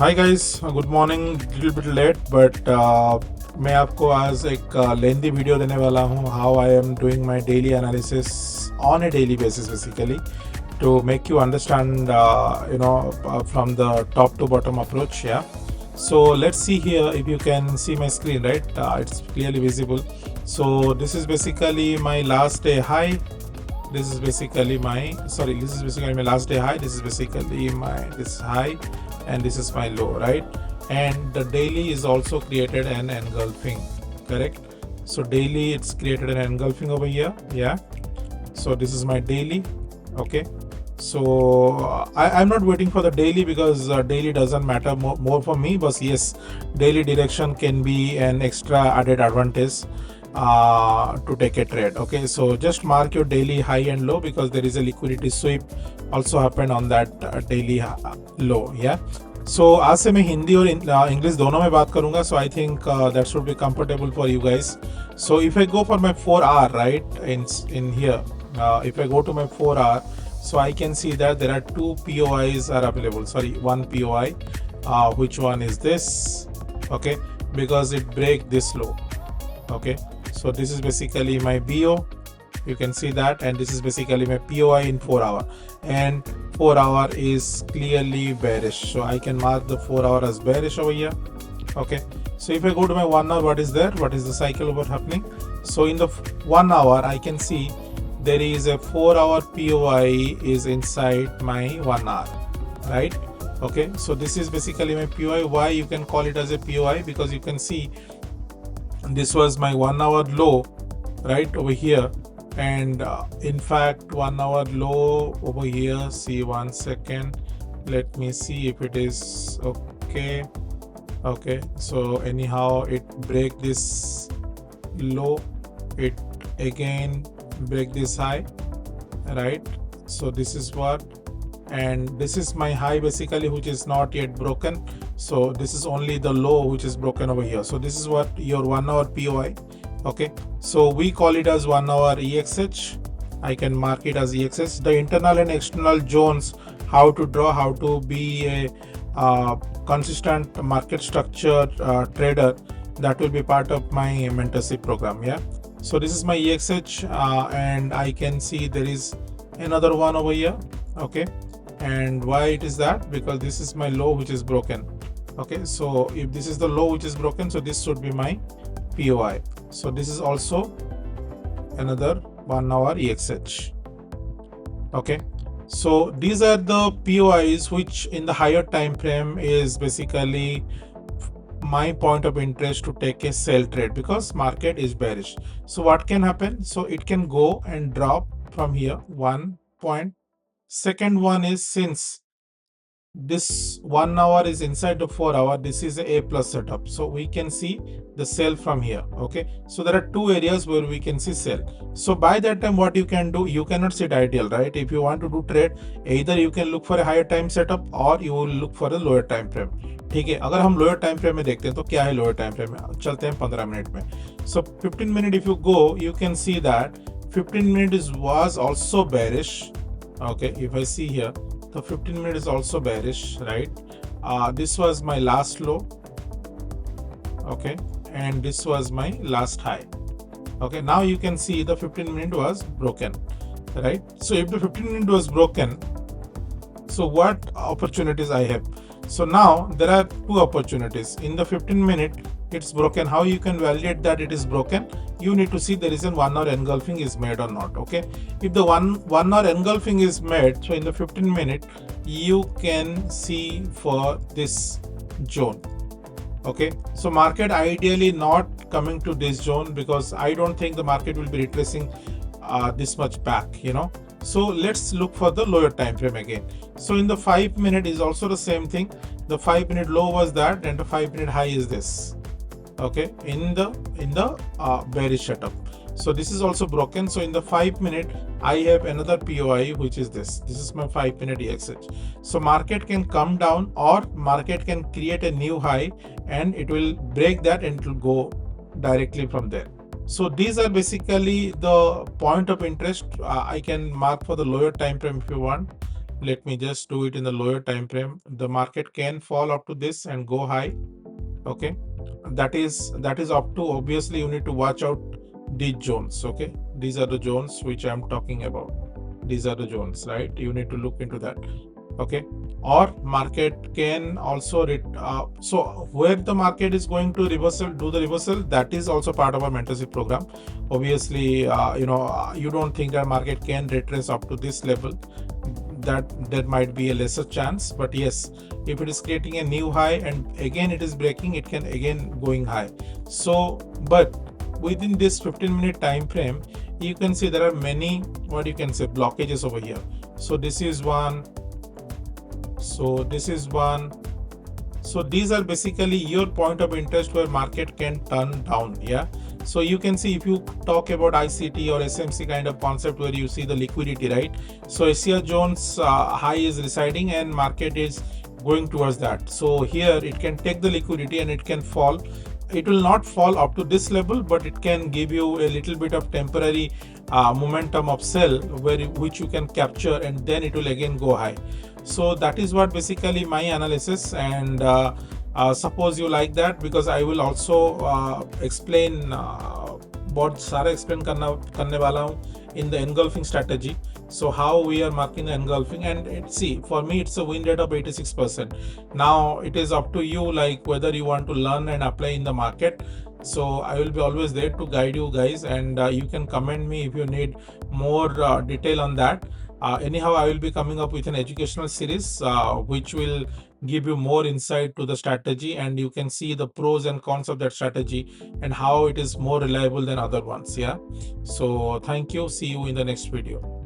Hi guys, good morning. Little bit late but मैं आपको आज एक लेंथी वीडियो देने वाला हूँ how I am doing my daily analysis on a daily basis basically to make you understand from the top to bottom approach. Yeah, so let's see here if you can see my screen, right? It's clearly visible. So this is basically my last day high. This is basically my last day high. This is basically this high, and this is my low, right? And the daily is also created an engulfing, correct? So daily it's created an engulfing over here. Yeah, so this is my daily. Okay, so I'm not waiting for the daily because daily doesn't matter more for me, but yes, daily direction can be an extra added advantage to take a trade. Okay, so just mark your daily high and low because there is a liquidity sweep also happened on that daily low. Yeah, so आज से मैं हिंदी और English दोनों में बात करूंगा. So I think that should be comfortable for you guys. So if I go for my 4 hour, right, in here, if I go to my 4 hour, so I can see that there are two POIs are available. Sorry, one POI. Which one is this? Okay, because it break this low. Okay, so this is basically my BO. You can see that, and this is basically my POI in 4 hour, and 4 hour is clearly bearish, so I can mark the 4 hour as bearish over here. Okay, so if I go to my 1 hour, what is there? What is the cycle over happening? So in the 1 hour I can see there is a 4 hour POI is inside my 1 hour, right? Okay, so this is basically my POI. Why you can call it as a POI? Because you can see this was my 1 hour low right over here, and in fact 1 hour low over here. See, 1 second, let me see if it is okay. So anyhow it break this low, it again break this high, right? So this is what, and this is my high basically, which is not yet broken. So this is only the low which is broken over here. So this is what your 1 hour POI. Okay, so we call it as 1 hour EXH. I can mark it as EXH. The internal and external zones, how to draw, how to be a consistent market structure trader, that will be part of my mentorship program. Yeah, so this is my EXH, and I can see there is another one over here. Okay, and why it is that? Because this is my low which is broken. Okay, so if this is the low which is broken, so this should be my POI. So this is also another 1 hour EXH. Okay, so these are the POIs which in the higher time frame is basically my point of interest to take a sell trade, because market is bearish. So what can happen? So it can go and drop from here. 1 point. Second one is, since this 1 hour is inside the 4 hour, this is a plus setup, so we can see the sell from here. Okay, so there are two areas where we can see sell. So by that time what you can do, you cannot sit ideal, right? If you want to do trade, either you can look for a higher time setup or you will look for a lower time frame. ठीक है, अगर हम lower time frame में देखते हैं तो क्या है लोअर टाइम फ्रेम में, चलते हैं 15 मिनट में. So 15 minute if you go, you can see that 15 minute was also bearish. Okay, if I see here, the 15 minute is also bearish, right? This was my last low. Okay, and this was my last high. Okay, now you can see the 15 minute was broken, right? So if the 15 minute was broken, so what opportunities I have? So now there are two opportunities. In the 15 minute it's broken. How you can validate that it is broken? You need to see there is a 1 hour engulfing is made or not. Okay, if the one hour engulfing is made, so in the 15 minute you can see for this zone. Okay, so market ideally not coming to this zone, because I don't think the market will be retracing this much back, you know. So let's look for the lower time frame again. So in the 5 minute is also the same thing. The 5 minute low was that, and the 5 minute high is this. Okay, in the bearish setup. So this is also broken. So in the 5 minute I have another POI, which is this. This is my 5 minute EXH. So market can come down, or market can create a new high and it will break that and it will go directly from there. So these are basically the point of interest. I can mark for the lower time frame if you want. let me just do it in the lower time frame. The market can fall up to this and go high. Okay, that is up to, obviously you need to watch out these zones. Okay, these are the zones which I'm talking about. These are the zones, right? You need to look into that. Okay, or market can also so where the market is going to do the reversal, that is also part of our mentorship program. Obviously, you don't think that market can retrace up to this level, that there might be a lesser chance, but yes, if it is creating a new high and again it is breaking, it can again going high. So but within this 15-minute time frame, you can see there are many, what you can say, blockages over here. So this is one, so this is one. So these are basically your point of interest where market can turn down. Yeah, so you can see, if you talk about ICT or SMC kind of concept where you see the liquidity, right? So Asia Jones high is residing and market is going towards that. So here it can take the liquidity and it can fall. It will not fall up to this level, but it can give you a little bit of temporary momentum of sell which you can capture, and then it will again go high. So that is what basically my analysis, and suppose you like that, because I will also explain बहुत सारा explain करने वाला हूँ in the engulfing strategy. So how we are marking the engulfing, and see, for me it's a win rate of 86%. Now it is up to you, like whether you want to learn and apply in the market. So I will be always there to guide you guys, and you can comment me if you need more detail on that. Anyhow, I will be coming up with an educational series which will give you more insight to the strategy, and you can see the pros and cons of that strategy and how it is more reliable than other ones. Yeah, so thank you, see you in the next video.